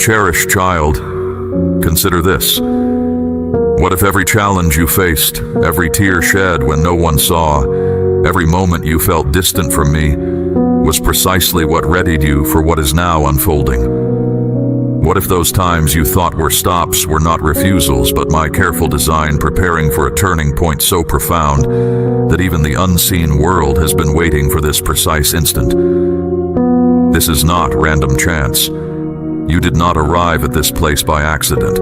cherished child, consider this. What if every challenge you faced, every tear shed when no one saw, every moment you felt distant from me, was precisely what readied you for what is now unfolding? What if those times you thought were stops were not refusals, but my careful design preparing for a turning point so profound that even the unseen world has been waiting for this precise instant? This is not random chance. You did not arrive at this place by accident.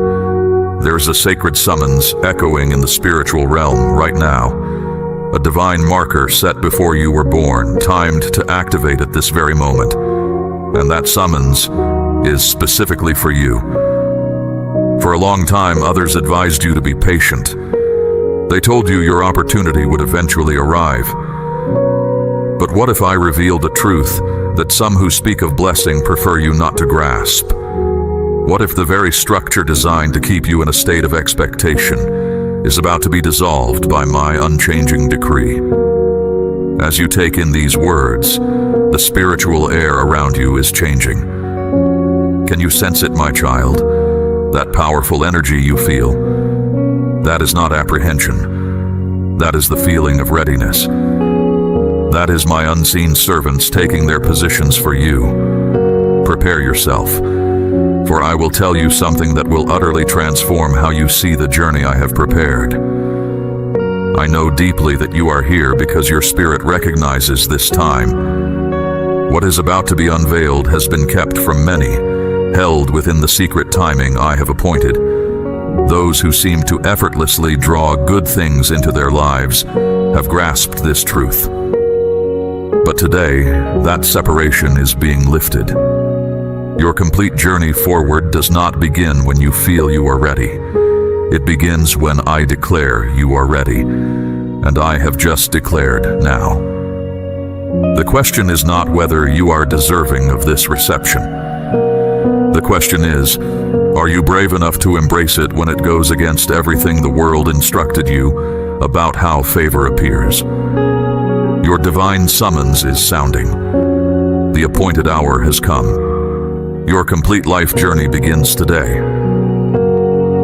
There is a sacred summons echoing in the spiritual realm right now. A divine marker set before you were born, timed to activate at this very moment. And that summons is specifically for you. For a long time, others advised you to be patient. They told you your opportunity would eventually arrive. But what if I revealed a truth that some who speak of blessing prefer you not to grasp? What if the very structure designed to keep you in a state of expectation is about to be dissolved by my unchanging decree? As you take in these words, the spiritual air around you is changing. Can you sense it, my child? That powerful energy you feel? That is not apprehension. That is the feeling of readiness. That is my unseen servants taking their positions for you. Prepare yourself, for I will tell you something that will utterly transform how you see the journey I have prepared. I know deeply that you are here because your spirit recognizes this time. What is about to be unveiled has been kept from many, held within the secret timing I have appointed. Those who seem to effortlessly draw good things into their lives have grasped this truth. But today, that separation is being lifted. Your complete journey forward does not begin when you feel you are ready. It begins when I declare you are ready, and I have just declared now. The question is not whether you are deserving of this reception. The question is, are you brave enough to embrace it when it goes against everything the world instructed you about how favor appears? Your divine summons is sounding. The appointed hour has come. Your complete life journey begins today.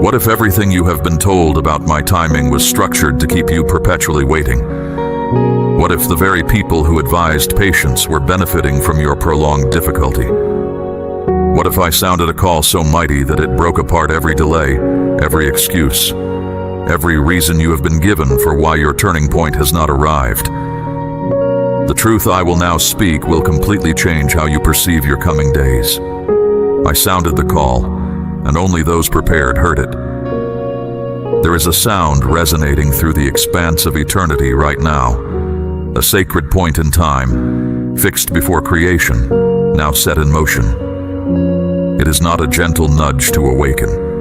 What if everything you have been told about my timing was structured to keep you perpetually waiting? What if the very people who advised patience were benefiting from your prolonged difficulty? What if I sounded a call so mighty that it broke apart every delay, every excuse, every reason you have been given for why your turning point has not arrived? The truth I will now speak will completely change how you perceive your coming days. I sounded the call, and only those prepared heard it. There is a sound resonating through the expanse of eternity right now, a sacred point in time, fixed before creation, now set in motion. It is not a gentle nudge to awaken.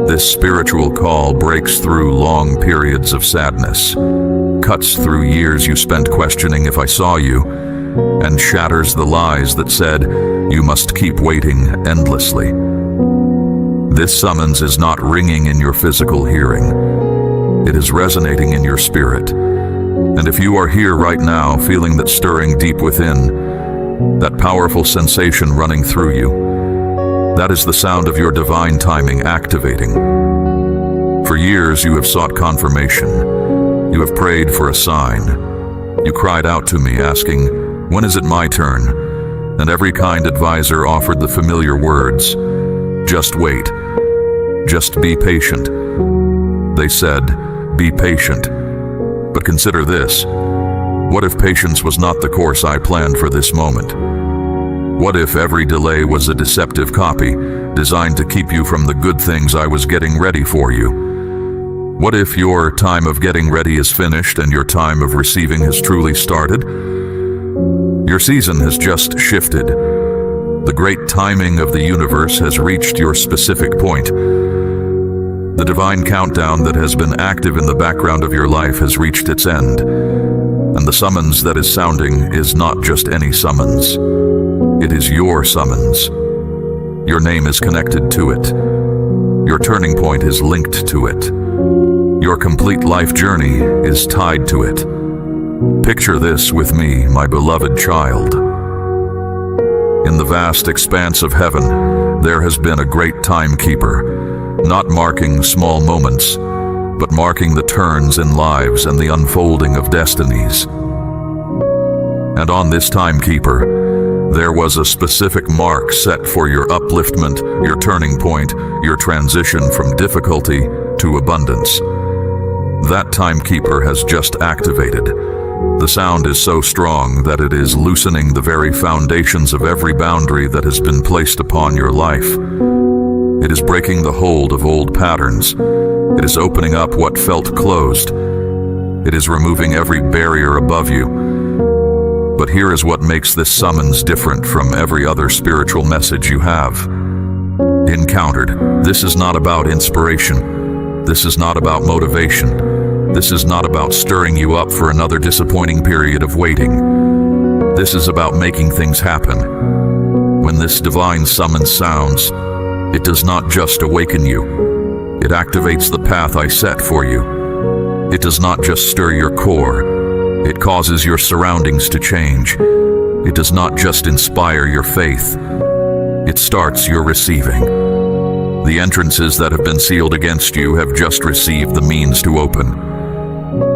This spiritual call breaks through long periods of sadness, cuts through years you spent questioning if I saw you, and shatters the lies that said you must keep waiting endlessly. This summons is not ringing in your physical hearing. It is resonating in your spirit. And if you are here right now feeling that stirring deep within, that powerful sensation running through you, that is the sound of your divine timing activating. For years you have sought confirmation. You have prayed for a sign. You cried out to me asking, when is it my turn? And every kind advisor offered the familiar words, just wait. Just be patient. They said, be patient. But consider this. What if patience was not the course I planned for this moment? What if every delay was a deceptive copy, designed to keep you from the good things I was getting ready for you? What if your time of getting ready is finished and your time of receiving has truly started? Your season has just shifted. The great timing of the universe has reached your specific point. The divine countdown that has been active in the background of your life has reached its end. And the summons that is sounding is not just any summons. It is your summons. Your name is connected to it. Your turning point is linked to it. Your complete life journey is tied to it. Picture this with me, my beloved child. In the vast expanse of heaven, there has been a great timekeeper, not marking small moments, but marking the turns in lives and the unfolding of destinies. And on this timekeeper, there was a specific mark set for your upliftment, your turning point, your transition from difficulty to abundance. That timekeeper has just activated. The sound is so strong that it is loosening the very foundations of every boundary that has been placed upon your life. It is breaking the hold of old patterns. It is opening up what felt closed. It is removing every barrier above you. But here is what makes this summons different from every other spiritual message you have encountered. This is not about inspiration. This is not about motivation. This is not about stirring you up for another disappointing period of waiting. This is about making things happen. When this divine summons sounds, it does not just awaken you. It activates the path I set for you. It does not just stir your core. It causes your surroundings to change. It does not just inspire your faith. It starts your receiving. The entrances that have been sealed against you have just received the means to open.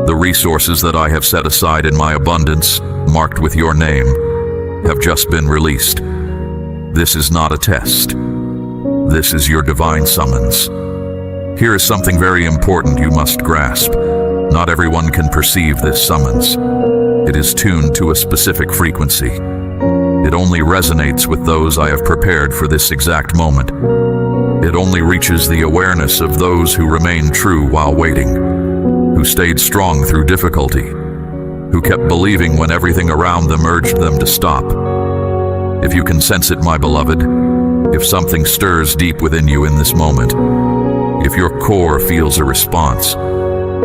The resources that I have set aside in my abundance, marked with your name, have just been released. This is not a test. This is your divine summons. Here is something very important you must grasp. Not everyone can perceive this summons. It is tuned to a specific frequency. It only resonates with those I have prepared for this exact moment. It only reaches the awareness of those who remain true while waiting, who stayed strong through difficulty, who kept believing when everything around them urged them to stop. If you can sense it, my beloved, if something stirs deep within you in this moment, if your core feels a response,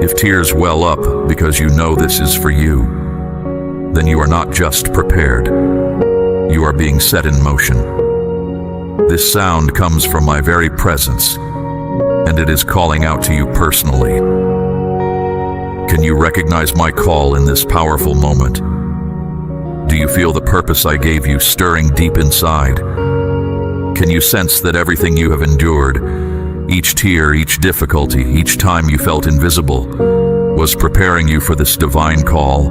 if tears well up because you know this is for you, then you are not just prepared. You are being set in motion. This sound comes from my very presence, and it is calling out to you personally. Can you recognize my call in this powerful moment? Do you feel the purpose I gave you stirring deep inside? Can you sense that everything you have endured, each tear, each difficulty, each time you felt invisible, was preparing you for this divine call?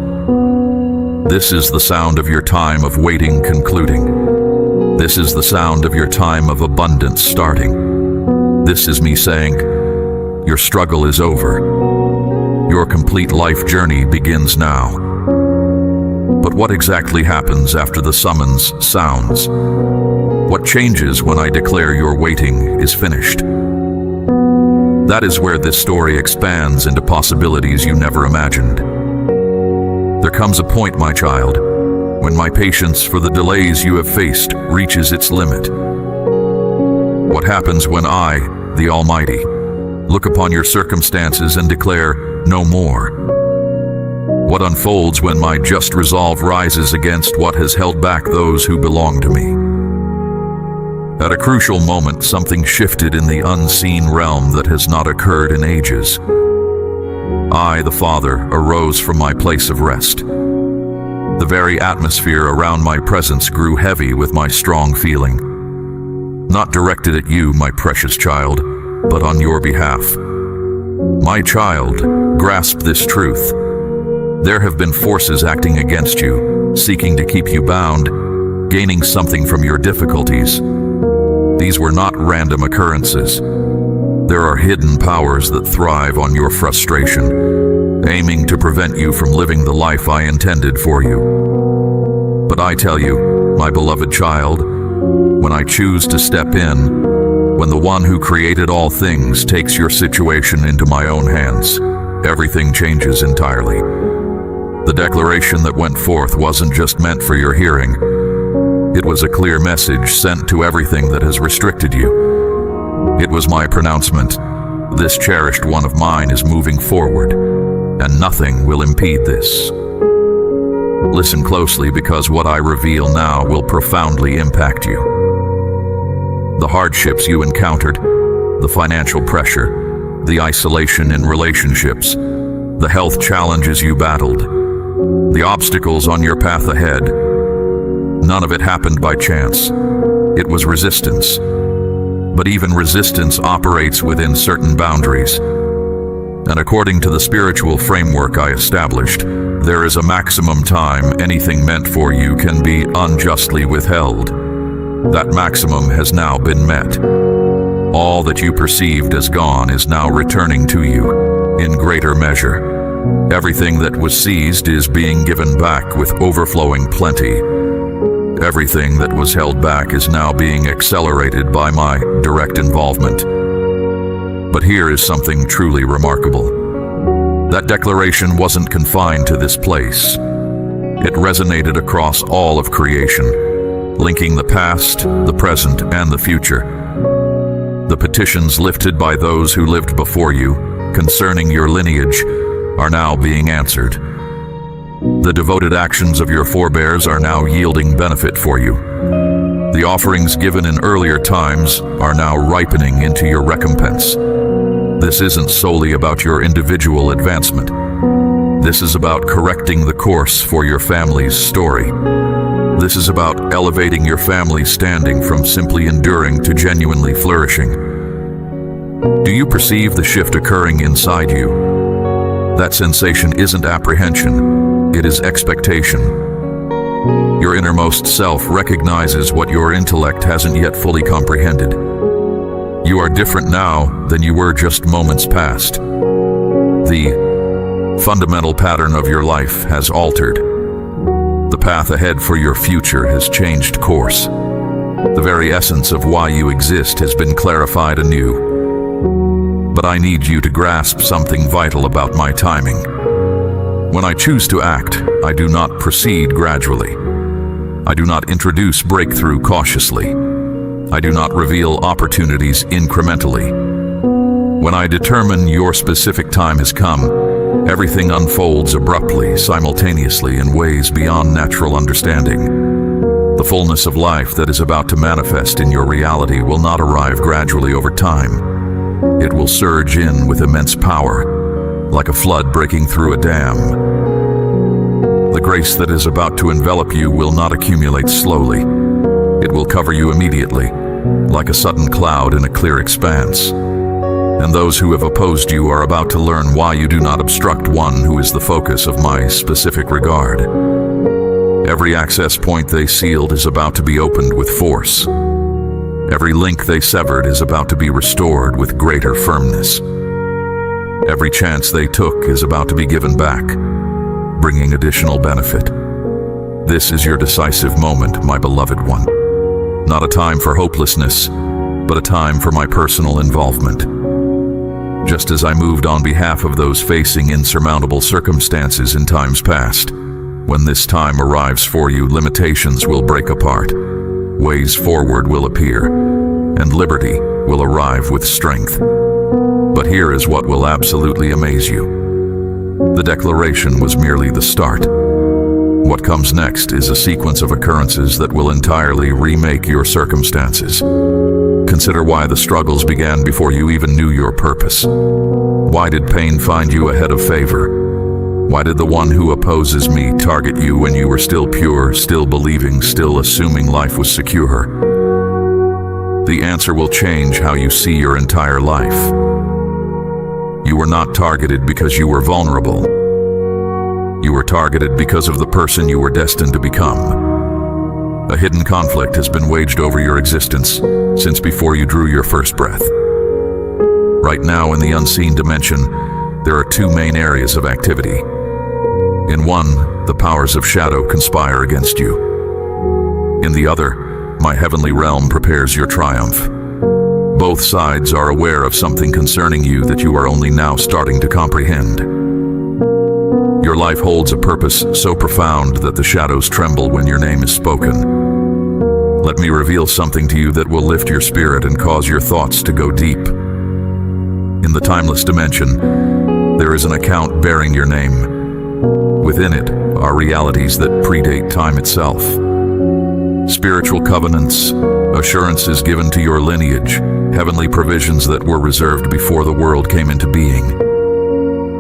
This is the sound of your time of waiting concluding. This is the sound of your time of abundance starting. This is me saying, your struggle is over. Your complete life journey begins now. But what exactly happens after the summons sounds? What changes when I declare your waiting is finished? That is where this story expands into possibilities you never imagined. There comes a point, my child, when my patience for the delays you have faced reaches its limit. What happens when I, the Almighty, look upon your circumstances and declare, no more? What unfolds when my just resolve rises against what has held back those who belong to me? At a crucial moment, something shifted in the unseen realm that has not occurred in ages. I, the Father, arose from my place of rest. The very atmosphere around my presence grew heavy with my strong feeling. Not directed at you, my precious child, but on your behalf. My child, grasp this truth. There have been forces acting against you, seeking to keep you bound, gaining something from your difficulties. These were not random occurrences. There are hidden powers that thrive on your frustration, aiming to prevent you from living the life I intended for you. But I tell you, my beloved child, when I choose to step in, when the one who created all things takes your situation into my own hands, everything changes entirely. The declaration that went forth wasn't just meant for your hearing. It was a clear message sent to everything that has restricted you. It was my pronouncement. This cherished one of mine is moving forward, and nothing will impede this. Listen closely, because what I reveal now will profoundly impact you. The hardships you encountered, the financial pressure, the isolation in relationships, the health challenges you battled, the obstacles on your path ahead, none of it happened by chance. It was resistance. But even resistance operates within certain boundaries. And according to the spiritual framework I established, there is a maximum time anything meant for you can be unjustly withheld. That maximum has now been met. All that you perceived as gone is now returning to you in greater measure. Everything that was seized is being given back with overflowing plenty. Everything that was held back is now being accelerated by my direct involvement. But here is something truly remarkable. That declaration wasn't confined to this place. It resonated across all of creation, linking the past, the present, and the future. The petitions lifted by those who lived before you, concerning your lineage, are now being answered. The devoted actions of your forebears are now yielding benefit for you. The offerings given in earlier times are now ripening into your recompense. This isn't solely about your individual advancement. This is about correcting the course for your family's story. This is about elevating your family's standing from simply enduring to genuinely flourishing. Do you perceive the shift occurring inside you? That sensation isn't apprehension, it is expectation. Your innermost self recognizes what your intellect hasn't yet fully comprehended. You are different now than you were just moments past. The fundamental pattern of your life has altered. The path ahead for your future has changed course. The very essence of why you exist has been clarified anew. But I need you to grasp something vital about my timing. When I choose to act, I do not proceed gradually. I do not introduce breakthrough cautiously. I do not reveal opportunities incrementally. When I determine your specific time has come, everything unfolds abruptly, simultaneously, in ways beyond natural understanding. The fullness of life that is about to manifest in your reality will not arrive gradually over time. It will surge in with immense power, like a flood breaking through a dam. The grace that is about to envelop you will not accumulate slowly. It will cover you immediately, like a sudden cloud in a clear expanse. And those who have opposed you are about to learn why you do not obstruct one who is the focus of my specific regard. Every access point they sealed is about to be opened with force. Every link they severed is about to be restored with greater firmness. Every chance they took is about to be given back, bringing additional benefit. This is your decisive moment, my beloved one. Not a time for hopelessness, but a time for my personal involvement. Just as I moved on behalf of those facing insurmountable circumstances in times past, when this time arrives for you, limitations will break apart. Ways forward will appear, and liberty will arrive with strength. But here is what will absolutely amaze you. The declaration was merely the start. What comes next is a sequence of occurrences that will entirely remake your circumstances. Consider why the struggles began before you even knew your purpose. Why did pain find you ahead of favor? Why did the one who opposes me target you when you were still pure, still believing, still assuming life was secure? The answer will change how you see your entire life. You were not targeted because you were vulnerable. You were targeted because of the person you were destined to become. A hidden conflict has been waged over your existence since before you drew your first breath. Right now, in the unseen dimension, there are two main areas of activity. In one, the powers of shadow conspire against you. In the other, my heavenly realm prepares your triumph. Both sides are aware of something concerning you that you are only now starting to comprehend. Your life holds a purpose so profound that the shadows tremble when your name is spoken. Let me reveal something to you that will lift your spirit and cause your thoughts to go deep. In the timeless dimension, there is an account bearing your name. Within it are realities that predate time itself. Spiritual covenants, assurances given to your lineage, heavenly provisions that were reserved before the world came into being.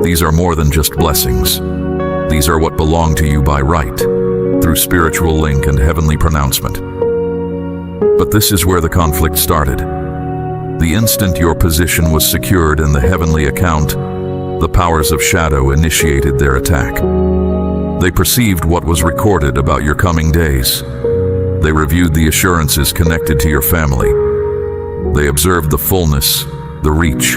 These are more than just blessings. These are what belong to you by right, through spiritual link and heavenly pronouncement. But this is where the conflict started. The instant your position was secured in the heavenly account, the powers of shadow initiated their attack. They perceived what was recorded about your coming days. They reviewed the assurances connected to your family. They observed the fullness, the reach,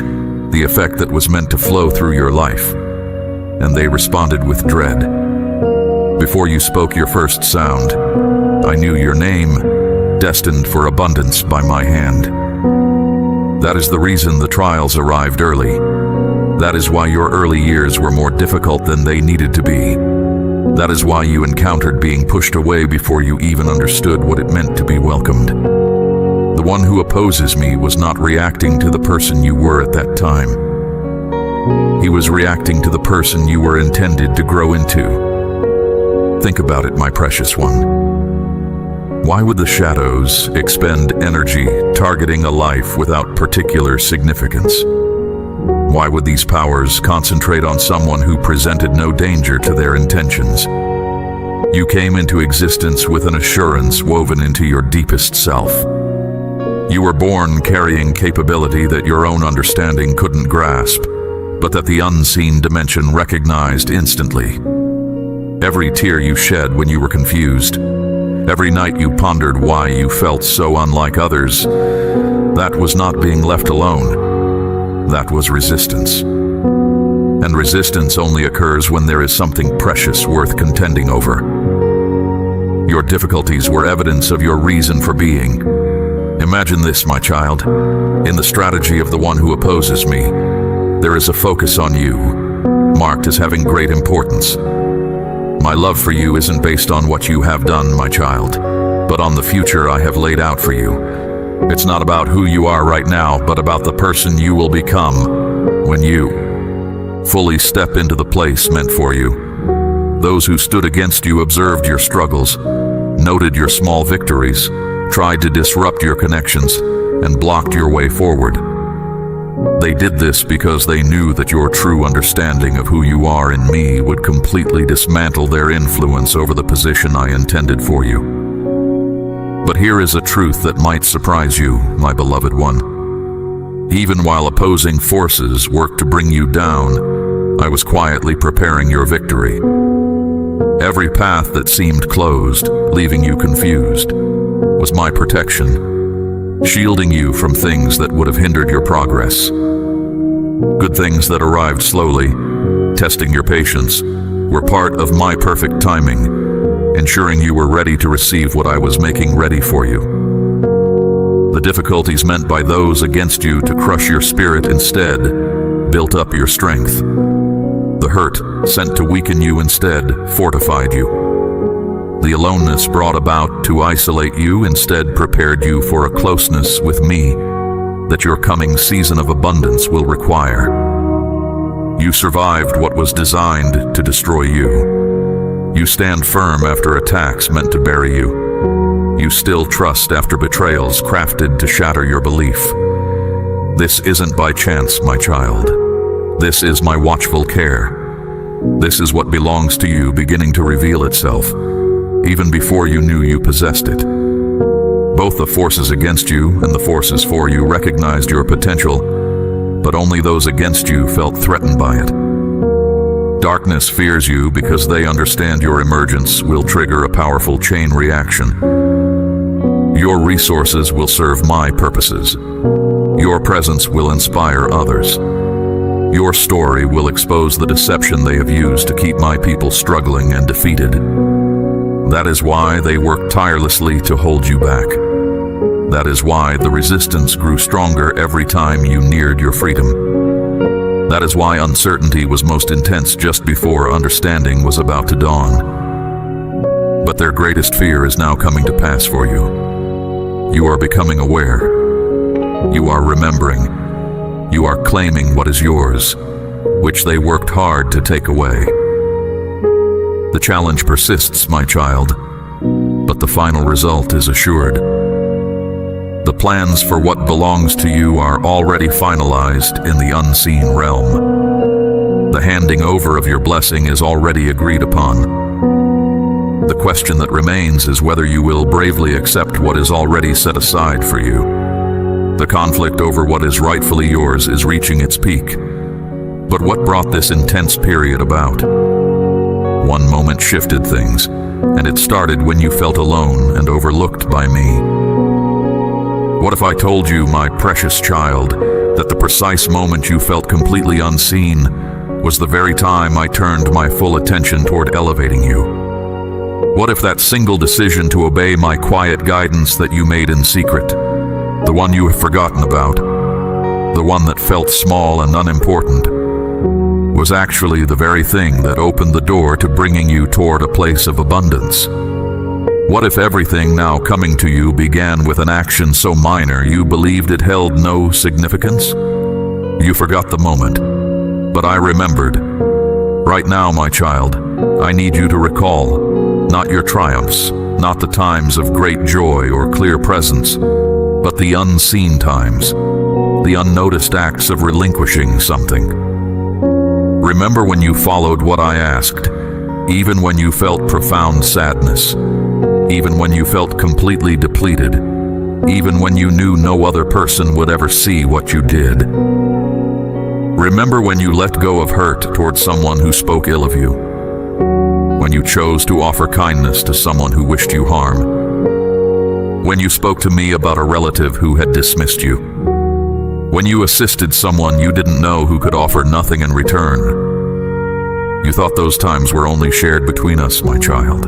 the effect that was meant to flow through your life. And they responded with dread. Before you spoke your first sound, I knew your name, destined for abundance by my hand. That is the reason the trials arrived early. That is why your early years were more difficult than they needed to be. That is why you encountered being pushed away before you even understood what it meant to be welcomed. The one who opposes me was not reacting to the person you were at that time. He was reacting to the person you were intended to grow into. Think about it, my precious one. Why would the shadows expend energy targeting a life without particular significance? Why would these powers concentrate on someone who presented no danger to their intentions? You came into existence with an assurance woven into your deepest self. You were born carrying capability that your own understanding couldn't grasp, but that the unseen dimension recognized instantly. Every tear you shed when you were confused, every night you pondered why you felt so unlike others, that was not being left alone. That was resistance. And resistance only occurs when there is something precious worth contending over. Your difficulties were evidence of your reason for being. Imagine this, my child. In the strategy of the one who opposes me, there is a focus on you, marked as having great importance. My love for you isn't based on what you have done, my child, but on the future I have laid out for you. It's not about who you are right now, but about the person you will become when you fully step into the place meant for you. Those who stood against you observed your struggles, noted your small victories, tried to disrupt your connections, and blocked your way forward. They did this because they knew that your true understanding of who you are in me would completely dismantle their influence over the position I intended for you. But here is a truth that might surprise you, my beloved one. Even while opposing forces worked to bring you down, I was quietly preparing your victory. Every path that seemed closed, leaving you confused, was my protection, shielding you from things that would have hindered your progress. Good things that arrived slowly, testing your patience, were part of my perfect timing, ensuring you were ready to receive what I was making ready for you. The difficulties meant by those against you to crush your spirit instead built up your strength. The hurt sent to weaken you instead fortified you. The aloneness brought about to isolate you instead prepared you for a closeness with me that your coming season of abundance will require. You survived what was designed to destroy you. You stand firm after attacks meant to bury you. You still trust after betrayals crafted to shatter your belief. This isn't by chance, my child. This is my watchful care. This is what belongs to you beginning to reveal itself, even before you knew you possessed it. Both the forces against you and the forces for you recognized your potential, but only those against you felt threatened by it. Darkness fears you because they understand your emergence will trigger a powerful chain reaction. Your resources will serve my purposes. Your presence will inspire others. Your story will expose the deception they have used to keep my people struggling and defeated. That is why they worked tirelessly to hold you back. That is why the resistance grew stronger every time you neared your freedom. That is why uncertainty was most intense just before understanding was about to dawn. But their greatest fear is now coming to pass for you. You are becoming aware. You are remembering. You are claiming what is yours, which they worked hard to take away. The challenge persists, my child, but the final result is assured. The plans for what belongs to you are already finalized in the unseen realm. The handing over of your blessing is already agreed upon. The question that remains is whether you will bravely accept what is already set aside for you. The conflict over what is rightfully yours is reaching its peak. But what brought this intense period about? One moment shifted things, and it started when you felt alone and overlooked by me. What if I told you, my precious child, that the precise moment you felt completely unseen was the very time I turned my full attention toward elevating you? What if that single decision to obey my quiet guidance that you made in secret, the one you have forgotten about, the one that felt small and unimportant, was actually the very thing that opened the door to bringing you toward a place of abundance? What if everything now coming to you began with an action so minor you believed it held no significance? You forgot the moment, but I remembered. Right now, my child, I need you to recall, not your triumphs, not the times of great joy or clear presence, but the unseen times, the unnoticed acts of relinquishing something. Remember when you followed what I asked, even when you felt profound sadness, even when you felt completely depleted, even when you knew no other person would ever see what you did. Remember when you let go of hurt towards someone who spoke ill of you, when you chose to offer kindness to someone who wished you harm, when you spoke to me about a relative who had dismissed you, when you assisted someone you didn't know who could offer nothing in return. You thought those times were only shared between us, my child.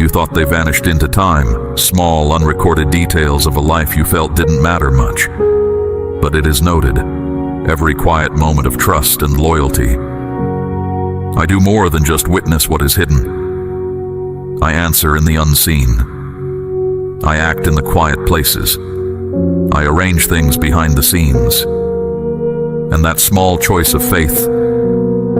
You thought they vanished into time, small, unrecorded details of a life you felt didn't matter much. But it is noted, every quiet moment of trust and loyalty. I do more than just witness what is hidden. I answer in the unseen. I act in the quiet places. I arrange things behind the scenes. And that small choice of faith,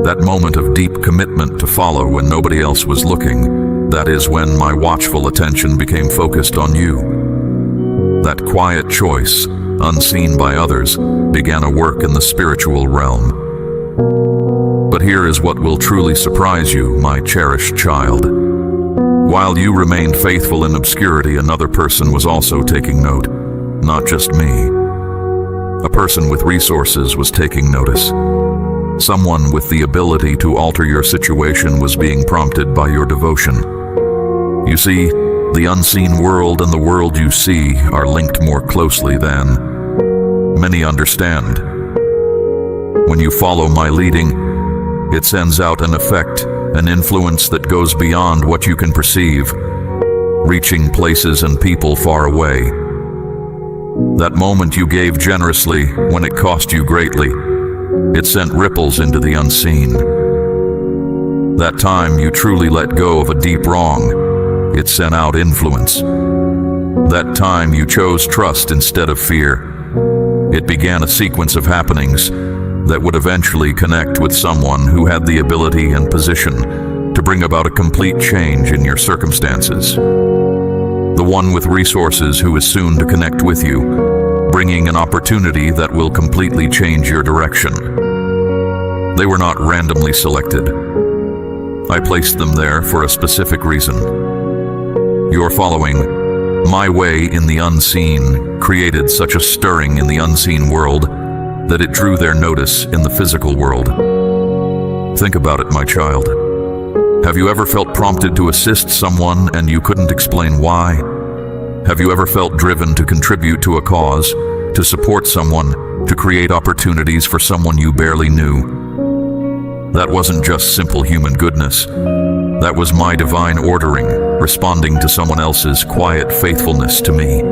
that moment of deep commitment to follow when nobody else was looking, that is when my watchful attention became focused on you. That quiet choice, unseen by others, began a work in the spiritual realm. But here is what will truly surprise you, my cherished child. While you remained faithful in obscurity, another person was also taking note. Not just me. A person with resources was taking notice. Someone with the ability to alter your situation was being prompted by your devotion. You see, the unseen world and the world you see are linked more closely than many understand. When you follow my leading, it sends out an effect, an influence that goes beyond what you can perceive, reaching places and people far away. That moment you gave generously when it cost you greatly, it sent ripples into the unseen. That time you truly let go of a deep wrong, it sent out influence. That time you chose trust instead of fear, it began a sequence of happenings that would eventually connect with someone who had the ability and position to bring about a complete change in your circumstances. The one with resources who is soon to connect with you, bringing an opportunity that will completely change your direction. They were not randomly selected. I placed them there for a specific reason. Your following my way in the unseen created such a stirring in the unseen world that it drew their notice in the physical world. Think about it, my child. Have you ever felt prompted to assist someone and you couldn't explain why? Have you ever felt driven to contribute to a cause, to support someone, to create opportunities for someone you barely knew? That wasn't just simple human goodness. That was my divine ordering, responding to someone else's quiet faithfulness to me.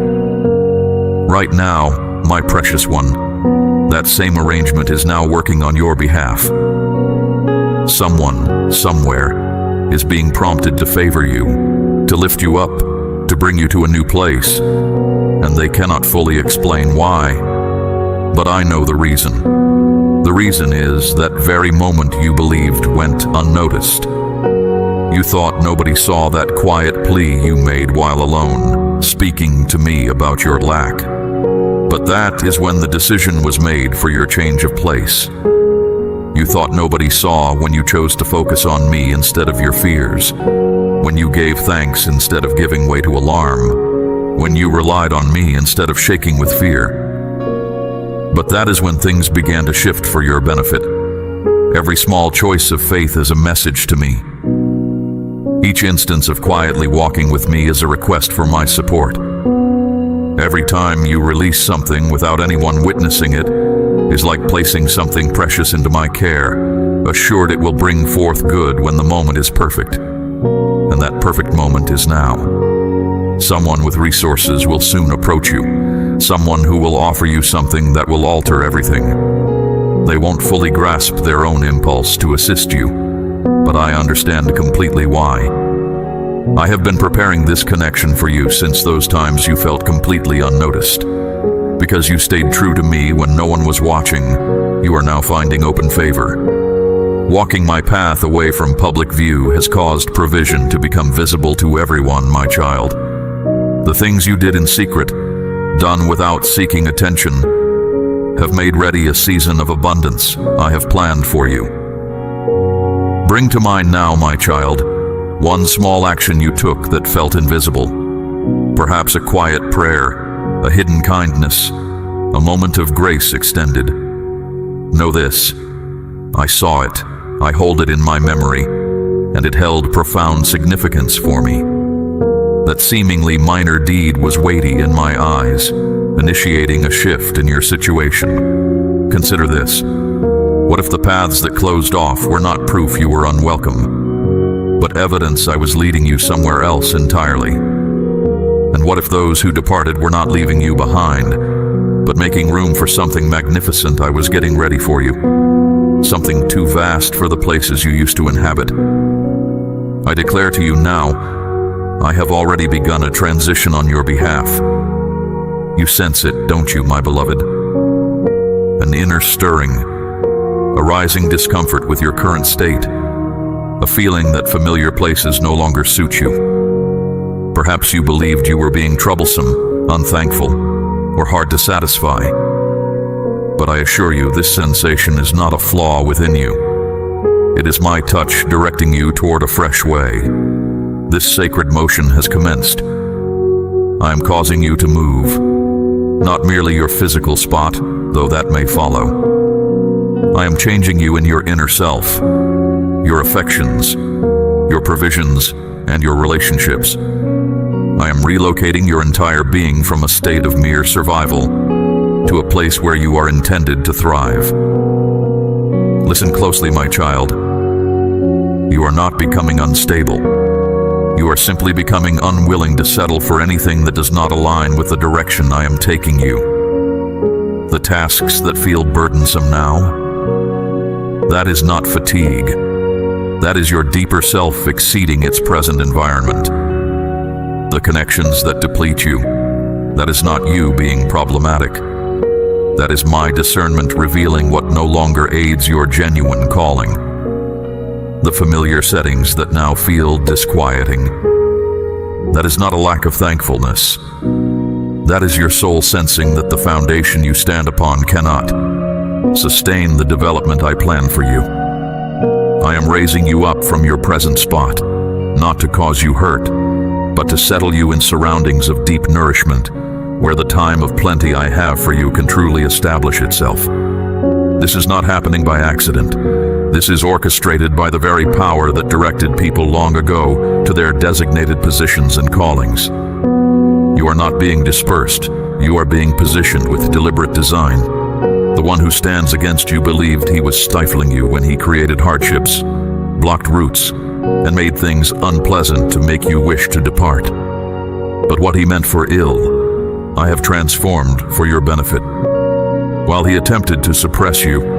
Right now, my precious one, that same arrangement is now working on your behalf. Someone, somewhere, is being prompted to favor you, to lift you up, to bring you to a new place, and they cannot fully explain why, but I know the reason. The reason is that very moment you believed went unnoticed. You thought nobody saw that quiet plea you made while alone, speaking to me about your lack. But that is when the decision was made for your change of place. You thought nobody saw when you chose to focus on me instead of your fears, when you gave thanks instead of giving way to alarm, when you relied on me instead of shaking with fear. But that is when things began to shift for your benefit. Every small choice of faith is a message to me. Each instance of quietly walking with me is a request for my support. Every time you release something without anyone witnessing it is like placing something precious into my care, assured it will bring forth good when the moment is perfect. And that perfect moment is now. Someone with resources will soon approach you. Someone who will offer you something that will alter everything. They won't fully grasp their own impulse to assist you, but I understand completely why. I have been preparing this connection for you since those times you felt completely unnoticed. Because you stayed true to me when no one was watching, you are now finding open favor. Walking my path away from public view has caused provision to become visible to everyone, my child. The things you did in secret, done without seeking attention, have made ready a season of abundance I have planned for you. Bring to mind now, my child, one small action you took that felt invisible. Perhaps a quiet prayer, a hidden kindness, a moment of grace extended. Know this, I saw it, I hold it in my memory, and it held profound significance for me. That seemingly minor deed was weighty in my eyes, initiating a shift in your situation. Consider this. What if the paths that closed off were not proof you were unwelcome, but evidence I was leading you somewhere else entirely? And what if those who departed were not leaving you behind, but making room for something magnificent I was getting ready for you? Something too vast for the places you used to inhabit. I declare to you now, I have already begun a transition on your behalf. You sense it, don't you, my beloved? An inner stirring, a rising discomfort with your current state, a feeling that familiar places no longer suit you. Perhaps you believed you were being troublesome, unthankful, or hard to satisfy. But I assure you, this sensation is not a flaw within you. It is my touch directing you toward a fresh way. This sacred motion has commenced. I am causing you to move, not merely your physical spot, though that may follow. I am changing you in your inner self, your affections, your provisions, and your relationships. I am relocating your entire being from a state of mere survival to a place where you are intended to thrive. Listen closely, my child. You are not becoming unstable. You are simply becoming unwilling to settle for anything that does not align with the direction I am taking you. The tasks that feel burdensome now, that is not fatigue. That is your deeper self exceeding its present environment. The connections that deplete you, that is not you being problematic. That is my discernment revealing what no longer aids your genuine calling. The familiar settings that now feel disquieting, that is not a lack of thankfulness. That is your soul sensing that the foundation you stand upon cannot sustain the development I plan for you. I am raising you up from your present spot, not to cause you hurt, but to settle you in surroundings of deep nourishment, where the time of plenty I have for you can truly establish itself. This is not happening by accident. This is orchestrated by the very power that directed people long ago to their designated positions and callings. You are not being dispersed. You are being positioned with deliberate design. The one who stands against you believed he was stifling you when he created hardships, blocked routes, and made things unpleasant to make you wish to depart. But what he meant for ill, I have transformed for your benefit. While he attempted to suppress you,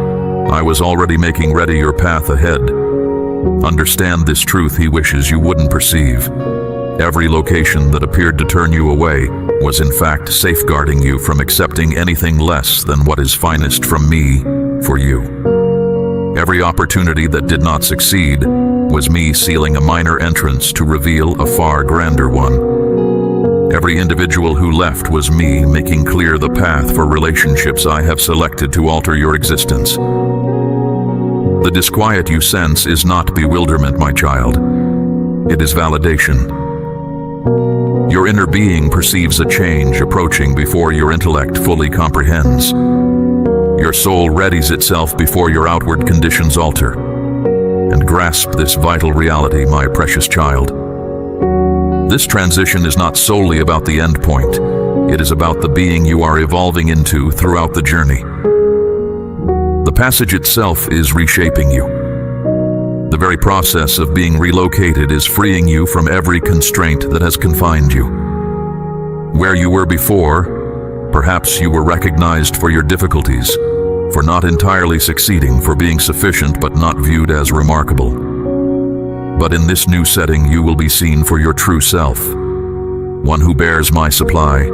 I was already making ready your path ahead. Understand this truth he wishes you wouldn't perceive. Every location that appeared to turn you away was in fact safeguarding you from accepting anything less than what is finest from me for you. Every opportunity that did not succeed was me sealing a minor entrance to reveal a far grander one. Every individual who left was me making clear the path for relationships I have selected to alter your existence. The disquiet you sense is not bewilderment, my child. It is validation. Your inner being perceives a change approaching before your intellect fully comprehends. Your soul readies itself before your outward conditions alter. And grasp this vital reality, my precious child. This transition is not solely about the end point. It is about the being you are evolving into throughout the journey. The passage itself is reshaping you. The very process of being relocated is freeing you from every constraint that has confined you. Where you were before, perhaps you were recognized for your difficulties, for not entirely succeeding, for being sufficient but not viewed as remarkable. But in this new setting, you will be seen for your true self, one who bears my supply,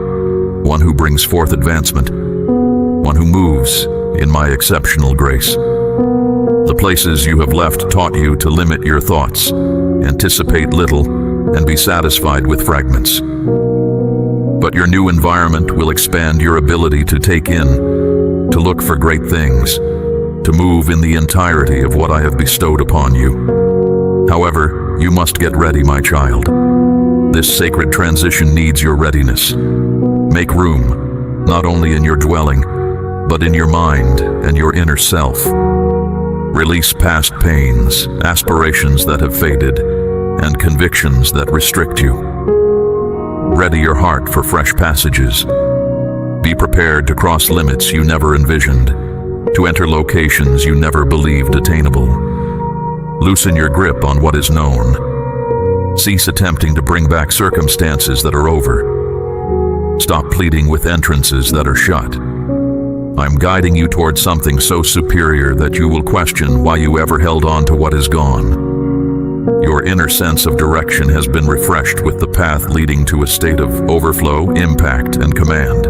one who brings forth advancement, one who moves in my exceptional grace. The places you have left taught you to limit your thoughts, anticipate little, and be satisfied with fragments. But your new environment will expand your ability to take in, to look for great things, to move in the entirety of what I have bestowed upon you. However, you must get ready, my child. This sacred transition needs your readiness. Make room, not only in your dwelling, but in your mind and your inner self. Release past pains, aspirations that have faded, and convictions that restrict you. Ready your heart for fresh passages. Be prepared to cross limits you never envisioned, to enter locations you never believed attainable. Loosen your grip on what is known. Cease attempting to bring back circumstances that are over. Stop pleading with entrances that are shut. I'm guiding you towards something so superior that you will question why you ever held on to what is gone. Your inner sense of direction has been refreshed with the path leading to a state of overflow, impact, and command.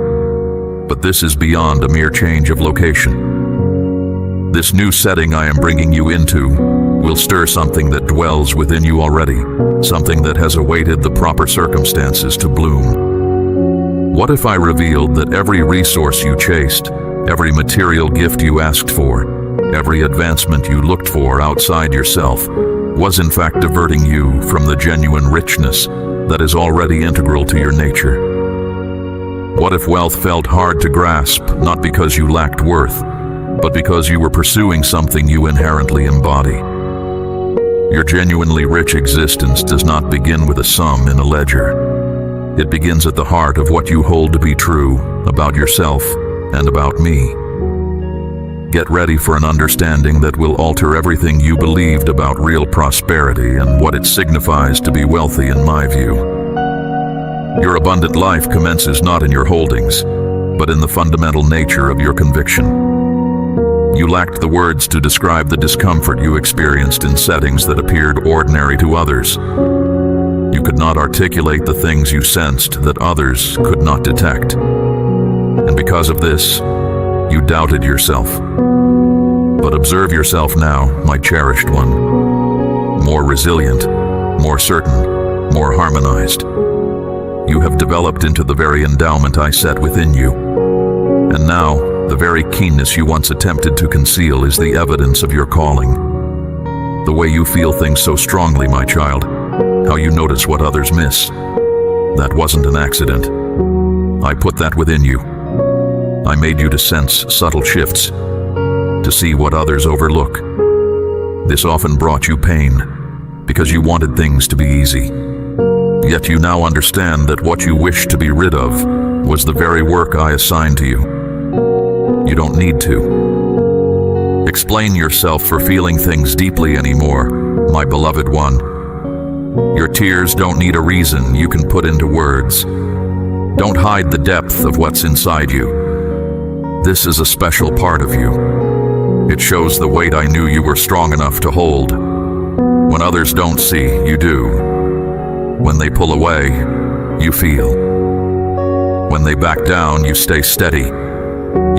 But this is beyond a mere change of location. This new setting I am bringing you into will stir something that dwells within you already, something that has awaited the proper circumstances to bloom. What if I revealed that every resource you chased, every material gift you asked for, every advancement you looked for outside yourself, was in fact diverting you from the genuine richness that is already integral to your nature? What if wealth felt hard to grasp, not because you lacked worth, but because you were pursuing something you inherently embody? Your genuinely rich existence does not begin with a sum in a ledger. It begins at the heart of what you hold to be true about yourself and about me. Get ready for an understanding that will alter everything you believed about real prosperity and what it signifies to be wealthy in my view. Your abundant life commences not in your holdings, but in the fundamental nature of your conviction. You lacked the words to describe the discomfort you experienced in settings that appeared ordinary to others. You could not articulate the things you sensed that others could not detect. And because of this, you doubted yourself. But observe yourself now, my cherished one. More resilient, more certain, more harmonized. You have developed into the very endowment I set within you. And now, the very keenness you once attempted to conceal is the evidence of your calling. The way you feel things so strongly, my child, how you notice what others miss, that wasn't an accident. I put that within you. I made you to sense subtle shifts, to see what others overlook. This often brought you pain, because you wanted things to be easy. Yet you now understand that what you wished to be rid of was the very work I assigned to you. You don't need to explain yourself for feeling things deeply anymore, my beloved one. Your tears don't need a reason you can put into words. Don't hide the depth of what's inside you. This is a special part of you. It shows the weight I knew you were strong enough to hold. When others don't see, you do. When they pull away, you feel. When they back down, you stay steady.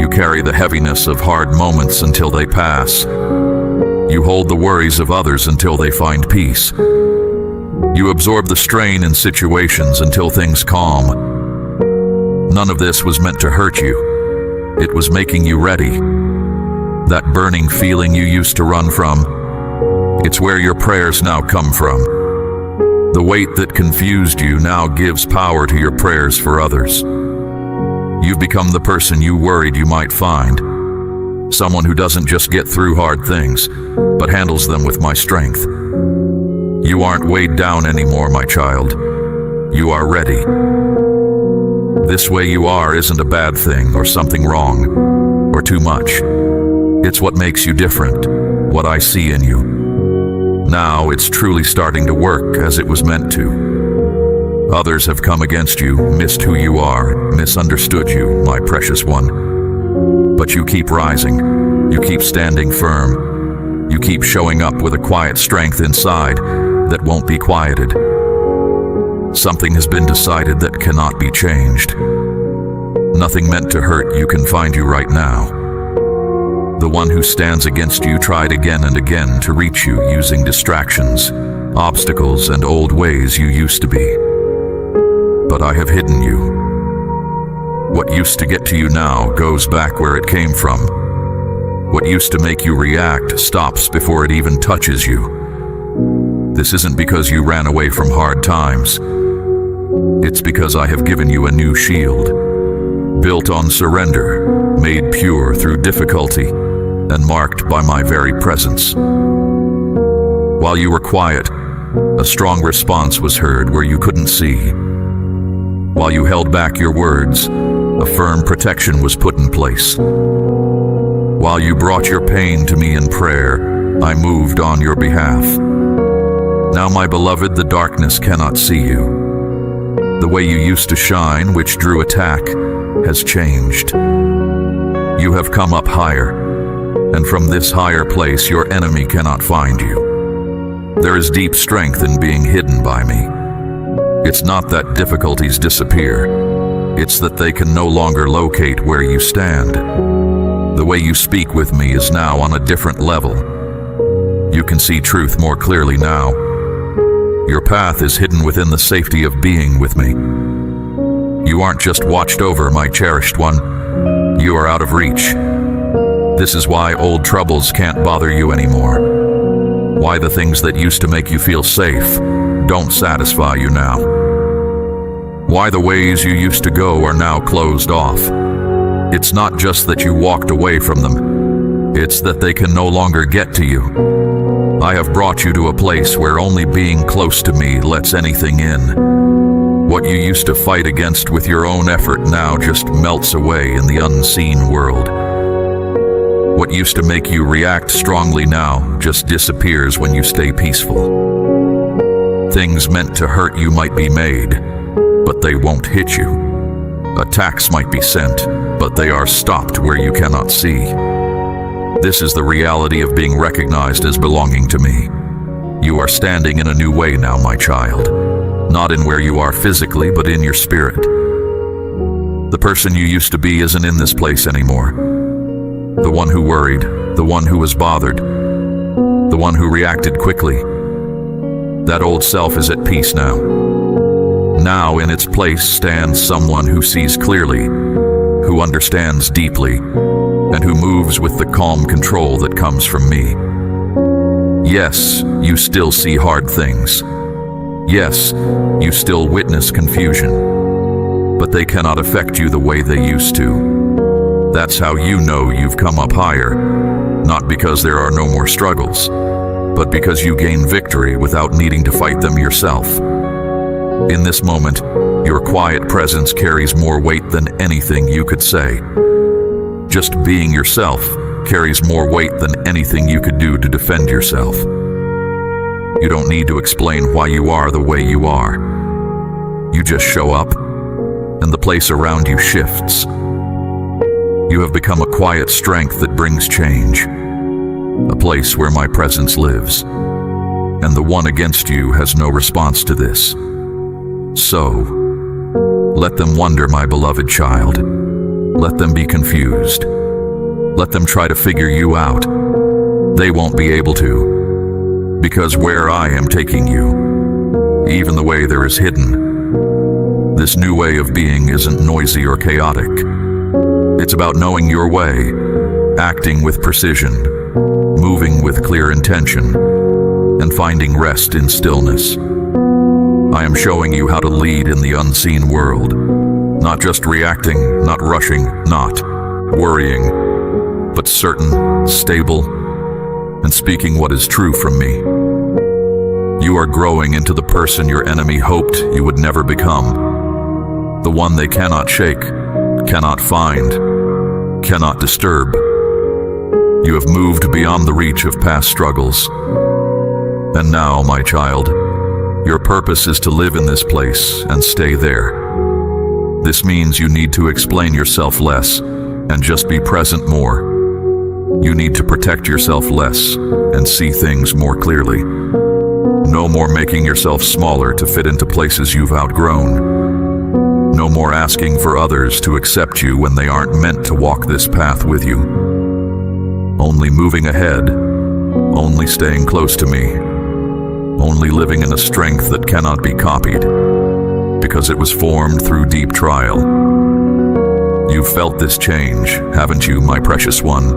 You carry the heaviness of hard moments until they pass. You hold the worries of others until they find peace. You absorb the strain in situations until things calm. None of this was meant to hurt you. It was making you ready. That burning feeling you used to run from, it's where your prayers now come from. The weight that confused you now gives power to your prayers for others. You've become the person you worried you might find. Someone who doesn't just get through hard things, but handles them with my strength. You aren't weighed down anymore, my child. You are ready. This way you are isn't a bad thing or something wrong or too much. It's what makes you different, what I see in you. Now it's truly starting to work as it was meant to. Others have come against you, missed who you are, misunderstood you, my precious one. But you keep rising, you keep standing firm, you keep showing up with a quiet strength inside that won't be quieted. Something has been decided that cannot be changed. Nothing meant to hurt you can find you right now. The one who stands against you tried again and again to reach you using distractions, obstacles, and old ways you used to be. But I have hidden you. What used to get to you now goes back where it came from. What used to make you react stops before it even touches you. This isn't because you ran away from hard times. It's because I have given you a new shield, built on surrender, made pure through difficulty, and marked by my very presence. While you were quiet, a strong response was heard where you couldn't see. While you held back your words, a firm protection was put in place. While you brought your pain to me in prayer, I moved on your behalf. Now, my beloved, the darkness cannot see you. The way you used to shine, which drew attack, has changed. You have come up higher, and from this higher place your enemy cannot find you. There is deep strength in being hidden by me. It's not that difficulties disappear, it's that they can no longer locate where you stand. The way you speak with me is now on a different level. You can see truth more clearly now. Your path is hidden within the safety of being with me. You aren't just watched over, my cherished one. You are out of reach. This is why old troubles can't bother you anymore. Why the things that used to make you feel safe don't satisfy you now. Why the ways you used to go are now closed off. It's not just that you walked away from them. It's that they can no longer get to you. I have brought you to a place where only being close to me lets anything in. What you used to fight against with your own effort now just melts away in the unseen world. What used to make you react strongly now just disappears when you stay peaceful. Things meant to hurt you might be made, but they won't hit you. Attacks might be sent, but they are stopped where you cannot see. This is the reality of being recognized as belonging to me. You are standing in a new way now, my child. Not in where you are physically, but in your spirit. The person you used to be isn't in this place anymore. The one who worried, the one who was bothered, the one who reacted quickly. That old self is at peace now. Now in its place stands someone who sees clearly, who understands deeply, and who moves with the calm control that comes from me. Yes, you still see hard things. Yes, you still witness confusion, but they cannot affect you the way they used to. That's how you know you've come up higher, not because there are no more struggles, but because you gain victory without needing to fight them yourself. In this moment, your quiet presence carries more weight than anything you could say. Just being yourself carries more weight than anything you could do to defend yourself. You don't need to explain why you are the way you are. You just show up, and the place around you shifts. You have become a quiet strength that brings change, a place where my presence lives, and the one against you has no response to this. So, let them wonder, my beloved child. Let them be confused. Let them try to figure you out. They won't be able to, because where I am taking you, even the way there is hidden, this new way of being isn't noisy or chaotic. It's about knowing your way, acting with precision, moving with clear intention, and finding rest in stillness. I am showing you how to lead in the unseen world, not just reacting, not rushing, not worrying, but certain, stable, and speaking what is true from me. You are growing into the person your enemy hoped you would never become. The one they cannot shake, cannot find, cannot disturb. You have moved beyond the reach of past struggles. And now, my child, your purpose is to live in this place and stay there. This means you need to explain yourself less and just be present more. You need to protect yourself less and see things more clearly. No more making yourself smaller to fit into places you've outgrown. No more asking for others to accept you when they aren't meant to walk this path with you. Only moving ahead, only staying close to me, only living in a strength that cannot be copied, because it was formed through deep trial. You've felt this change, haven't you, my precious one?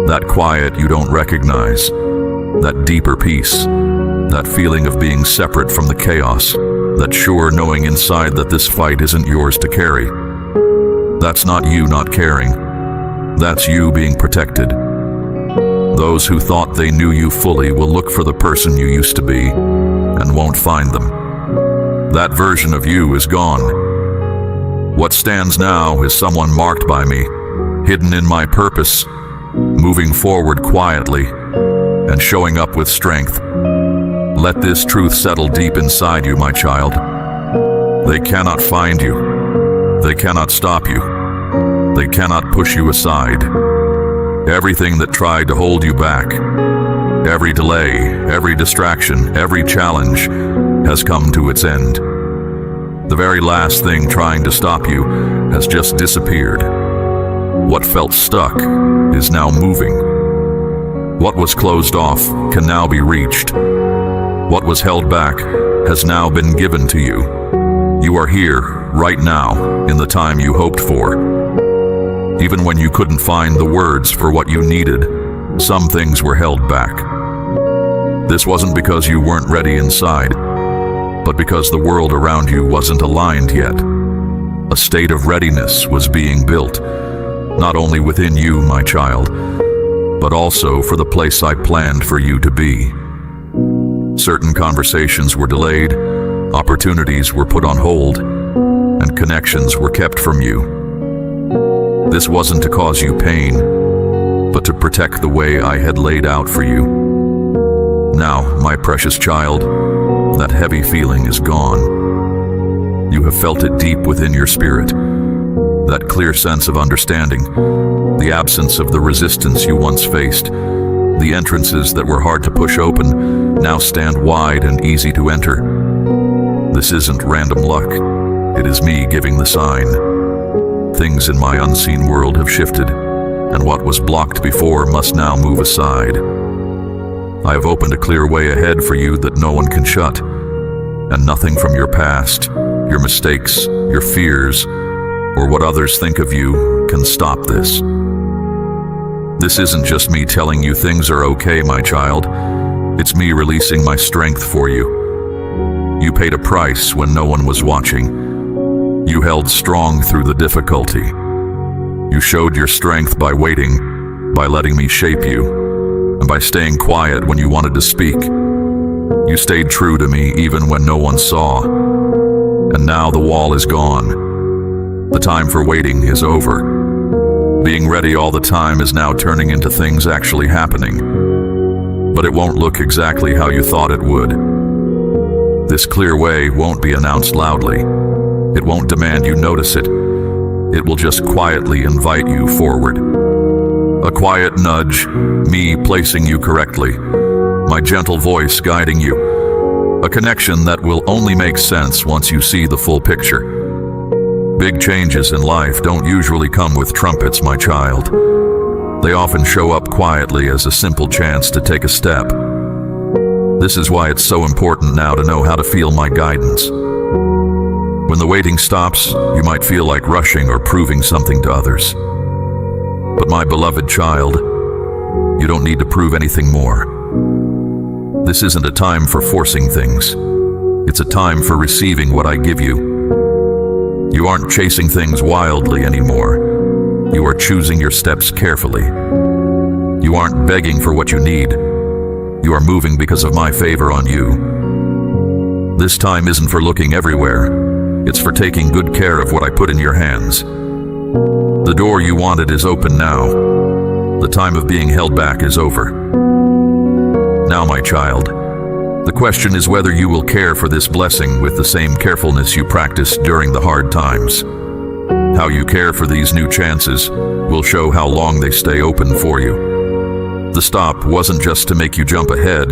That quiet you don't recognize, that deeper peace, that feeling of being separate from the chaos, that sure knowing inside that this fight isn't yours to carry. That's not you not caring. That's you being protected. Those who thought they knew you fully will look for the person you used to be and won't find them. That version of you is gone. What stands now is someone marked by me, hidden in my purpose, moving forward quietly and showing up with strength. Let this truth settle deep inside you, my child. They cannot find you. They cannot stop you. They cannot push you aside. Everything that tried to hold you back, every delay, every distraction, every challenge has come to its end. The very last thing trying to stop you has just disappeared. What felt stuck is now moving. What was closed off can now be reached. What was held back has now been given to you. You are here, right now, in the time you hoped for. Even when you couldn't find the words for what you needed, some things were held back. This wasn't because you weren't ready inside, but because the world around you wasn't aligned yet. A state of readiness was being built, not only within you, my child, but also for the place I planned for you to be. Certain conversations were delayed, opportunities were put on hold, and connections were kept from you. This wasn't to cause you pain, but to protect the way I had laid out for you. Now, my precious child, that heavy feeling is gone. You have felt it deep within your spirit, that clear sense of understanding, the absence of the resistance you once faced. The entrances that were hard to push open now stand wide and easy to enter. This isn't random luck. It is me giving the sign. Things in my unseen world have shifted, and what was blocked before must now move aside. I have opened a clear way ahead for you that no one can shut, and nothing from your past, your mistakes, your fears, or what others think of you can stop this. This isn't just me telling you things are okay, my child. It's me releasing my strength for you. You paid a price when no one was watching. You held strong through the difficulty. You showed your strength by waiting, by letting me shape you, and by staying quiet when you wanted to speak. You stayed true to me even when no one saw. And now the wall is gone. The time for waiting is over. Being ready all the time is now turning into things actually happening. But it won't look exactly how you thought it would. This clear way won't be announced loudly. It won't demand you notice it. It will just quietly invite you forward. A quiet nudge, me placing you correctly, my gentle voice guiding you. A connection that will only make sense once you see the full picture. Big changes in life don't usually come with trumpets, my child. They often show up quietly as a simple chance to take a step. This is why it's so important now to know how to feel my guidance. When the waiting stops, you might feel like rushing or proving something to others. But my beloved child, you don't need to prove anything more. This isn't a time for forcing things. It's a time for receiving what I give you. You aren't chasing things wildly anymore. You are choosing your steps carefully. You aren't begging for what you need. You are moving because of my favor on you. This time isn't for looking everywhere. It's for taking good care of what I put in your hands. The door you wanted is open now. The time of being held back is over. Now, my child, the question is whether you will care for this blessing with the same carefulness you practiced during the hard times. How you care for these new chances will show how long they stay open for you. The stop wasn't just to make you jump ahead,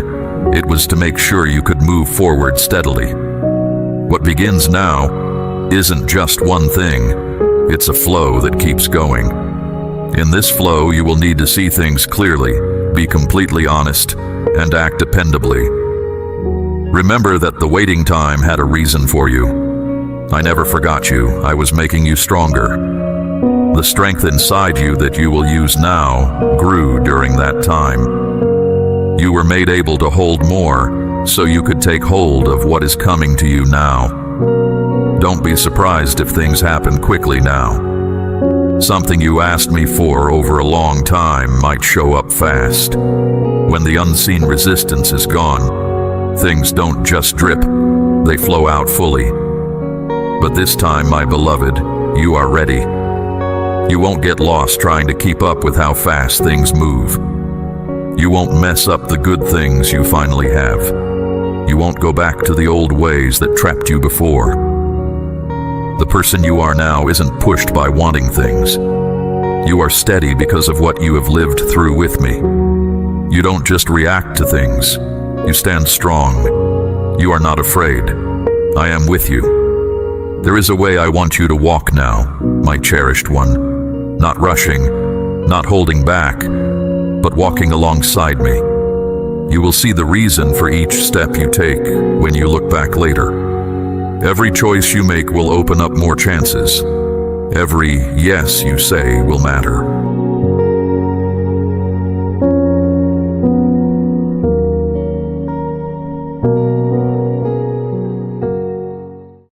it was to make sure you could move forward steadily. What begins now isn't just one thing, it's a flow that keeps going. In this flow, you will need to see things clearly, be completely honest, and act dependably. Remember that the waiting time had a reason for you. I never forgot you. I was making you stronger. The strength inside you that you will use now grew during that time. You were made able to hold more, so you could take hold of what is coming to you now. Don't be surprised if things happen quickly now. Something you asked me for over a long time might show up fast. When the unseen resistance is gone, things don't just drip, they flow out fully. But this time, my beloved, you are ready. You won't get lost trying to keep up with how fast things move. You won't mess up the good things you finally have. You won't go back to the old ways that trapped you before. The person you are now isn't pushed by wanting things. You are steady because of what you have lived through with me. You don't just react to things. You stand strong. You are not afraid. I am with you. There is a way I want you to walk now, my cherished one. Not rushing, not holding back, but walking alongside me. You will see the reason for each step you take when you look back later. Every choice you make will open up more chances. Every yes you say will matter.